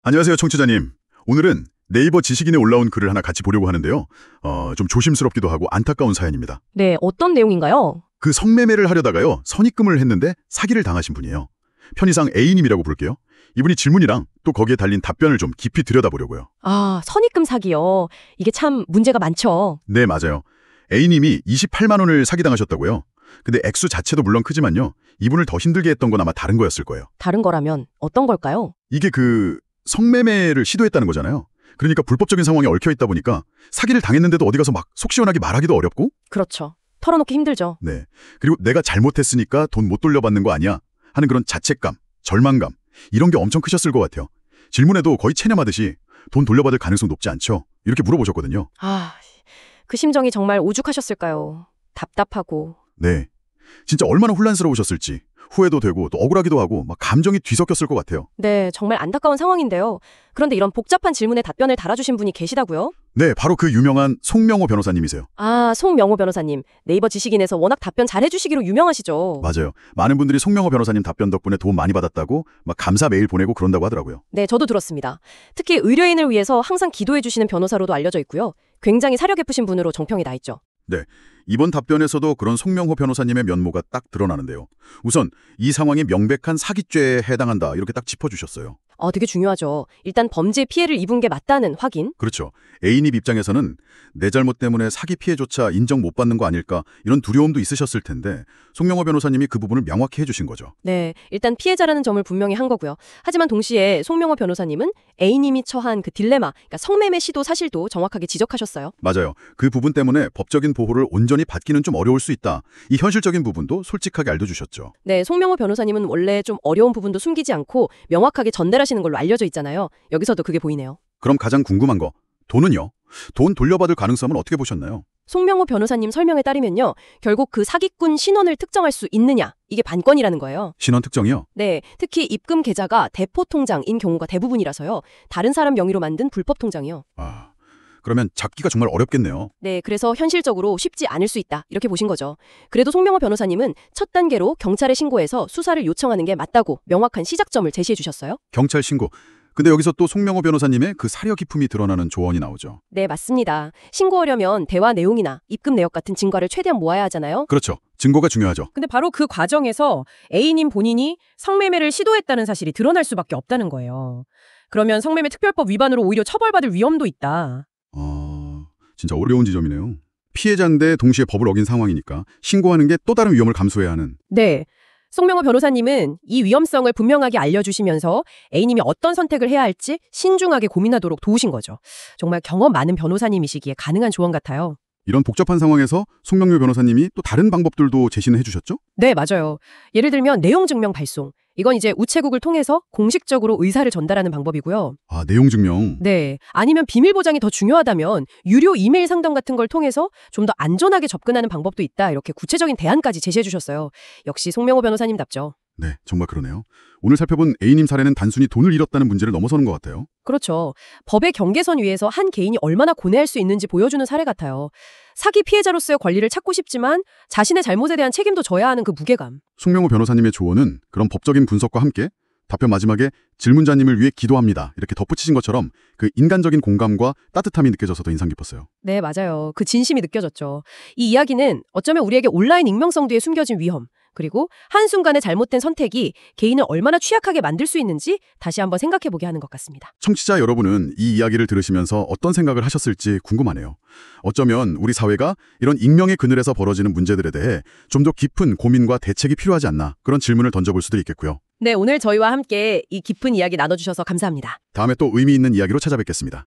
안녕하세요, 청취자님. 오늘은 네이버 지식인에 올라온 글을 하나 같이 보려고 하는데요. 좀 조심스럽기도 하고 안타까운 사연입니다. 네, 어떤 내용인가요? 그 성매매를 하려다가요, 선입금을 했는데 사기를 당하신 분이에요. 편의상 A님이라고 부를게요. 이분이 질문이랑 또 거기에 달린 답변을 좀 깊이 들여다보려고요. 아, 선입금 사기요. 이게 참 문제가 많죠. 네, 맞아요. A님이 28만 원을 사기당하셨다고요. 근데 액수 자체도 물론 크지만요, 이분을 더 힘들게 했던 건 아마 다른 거였을 거예요. 다른 거라면 어떤 걸까요? 이게 성매매를 시도했다는 거잖아요. 그러니까 불법적인 상황에 얽혀 있다 보니까 사기를 당했는데도 어디 가서 막 속 시원하게 말하기도 어렵고. 그렇죠. 털어놓기 힘들죠. 네. 그리고 내가 잘못했으니까 돈 못 돌려받는 거 아니야 하는 그런 자책감, 절망감, 이런 게 엄청 크셨을 것 같아요. 질문에도 거의 체념하듯이 돈 돌려받을 가능성 높지 않죠? 이렇게 물어보셨거든요. 아, 그 심정이 정말 오죽하셨을까요? 답답하고. 네. 진짜 얼마나 혼란스러우셨을지, 후회도 되고 또 억울하기도 하고 막 감정이 뒤섞였을 것 같아요. 네, 정말 안타까운 상황인데요. 그런데 이런 복잡한 질문에 답변을 달아주신 분이 계시다고요? 네, 바로 그 유명한 송명호 변호사님이세요. 아, 송명호 변호사님. 네이버 지식인에서 워낙 답변 잘해주시기로 유명하시죠. 맞아요. 많은 분들이 송명호 변호사님 답변 덕분에 도움 많이 받았다고 막 감사 메일 보내고 그런다고 하더라고요. 네, 저도 들었습니다. 특히 의뢰인을 위해서 항상 기도해주시는 변호사로도 알려져 있고요. 굉장히 사려 깊으신 분으로 정평이 나 있죠. 네, 이번 답변에서도 그런 송명호 변호사님의 면모가 딱 드러나는데요. 우선 이 상황이 명백한 사기죄에 해당한다 이렇게 딱 짚어주셨어요. 되게 중요하죠. 일단 범죄 피해를 입은 게 맞다는 확인. 그렇죠. A님 입장에서는 내 잘못 때문에 사기 피해조차 인정 못 받는 거 아닐까 이런 두려움도 있으셨을 텐데 송명호 변호사님이 그 부분을 명확히 해주신 거죠. 네, 일단 피해자라는 점을 분명히 한 거고요. 하지만 동시에 송명호 변호사님은 A님이 처한 그 딜레마, 그러니까 성매매 시도 사실도 정확하게 지적하셨어요. 맞아요. 그 부분 때문에 법적인 보호를 온전히 받기는 좀 어려울 수 있다. 이 현실적인 부분도 솔직하게 알려주셨죠. 네, 송명호 변호사님은 원래 좀 어려운 부분도 숨기지 않고 명확하게 전달하시는 걸로 알려져 있잖아요. 여기서도 그게 보이네요. 그럼 가장 궁금한 거, 돈은요? 돈 돌려받을 가능성은 어떻게 보셨나요? 송명호 변호사님 설명에 따르면요. 결국 그 사기꾼 신원을 특정할 수 있느냐, 이게 관건이라는 거예요. 신원 특정이요? 네, 특히 입금 계좌가 대포 통장인 경우가 대부분이라서요. 다른 사람 명의로 만든 불법 통장이요. 아, 그러면 잡기가 정말 어렵겠네요. 네, 그래서 현실적으로 쉽지 않을 수 있다, 이렇게 보신 거죠. 그래도 송명호 변호사님은 첫 단계로 경찰에 신고해서 수사를 요청하는 게 맞다고 명확한 시작점을 제시해 주셨어요. 경찰 신고. 근데 여기서 또 송명호 변호사님의 그 사려 깊음이 드러나는 조언이 나오죠. 네, 맞습니다. 신고하려면 대화 내용이나 입금 내역 같은 증거를 최대한 모아야 하잖아요. 그렇죠. 증거가 중요하죠. 근데 바로 그 과정에서 A님 본인이 성매매를 시도했다는 사실이 드러날 수밖에 없다는 거예요. 그러면 성매매 특별법 위반으로 오히려 처벌받을 위험도 있다. 진짜 어려운 지점이네요. 피해자인데 동시에 법을 어긴 상황이니까 신고하는 게 또 다른 위험을 감수해야 하는. 네. 송명호 변호사님은 이 위험성을 분명하게 알려주시면서 A님이 어떤 선택을 해야 할지 신중하게 고민하도록 도우신 거죠. 정말 경험 많은 변호사님이시기에 가능한 조언 같아요. 이런 복잡한 상황에서 송명료 변호사님이 또 다른 방법들도 제시는 해주셨죠? 네, 맞아요. 예를 들면 내용 증명 발송. 이건 이제 우체국을 통해서 공식적으로 의사를 전달하는 방법이고요. 아, 내용 증명. 네. 아니면 비밀 보장이 더 중요하다면 유료 이메일 상담 같은 걸 통해서 좀 더 안전하게 접근하는 방법도 있다. 이렇게 구체적인 대안까지 제시해 주셨어요. 역시 송명호 변호사님답죠. 네, 정말 그러네요. 오늘 살펴본 A님 사례는 단순히 돈을 잃었다는 문제를 넘어서는 것 같아요. 그렇죠. 법의 경계선 위에서 한 개인이 얼마나 고뇌할 수 있는지 보여주는 사례 같아요. 사기 피해자로서의 권리를 찾고 싶지만 자신의 잘못에 대한 책임도 져야 하는 그 무게감. 송명호 변호사님의 조언은 그런 법적인 분석과 함께 답변 마지막에 질문자님을 위해 기도합니다. 이렇게 덧붙이신 것처럼 그 인간적인 공감과 따뜻함이 느껴져서 더 인상 깊었어요. 네, 맞아요. 그 진심이 느껴졌죠. 이 이야기는 어쩌면 우리에게 온라인 익명성 뒤에 숨겨진 위험, 그리고 한순간의 잘못된 선택이 개인을 얼마나 취약하게 만들 수 있는지 다시 한번 생각해보게 하는 것 같습니다. 청취자 여러분은 이 이야기를 들으시면서 어떤 생각을 하셨을지 궁금하네요. 어쩌면 우리 사회가 이런 익명의 그늘에서 벌어지는 문제들에 대해 좀 더 깊은 고민과 대책이 필요하지 않나, 그런 질문을 던져볼 수도 있겠고요. 네, 오늘 저희와 함께 이 깊은 이야기 나눠주셔서 감사합니다. 다음에 또 의미 있는 이야기로 찾아뵙겠습니다.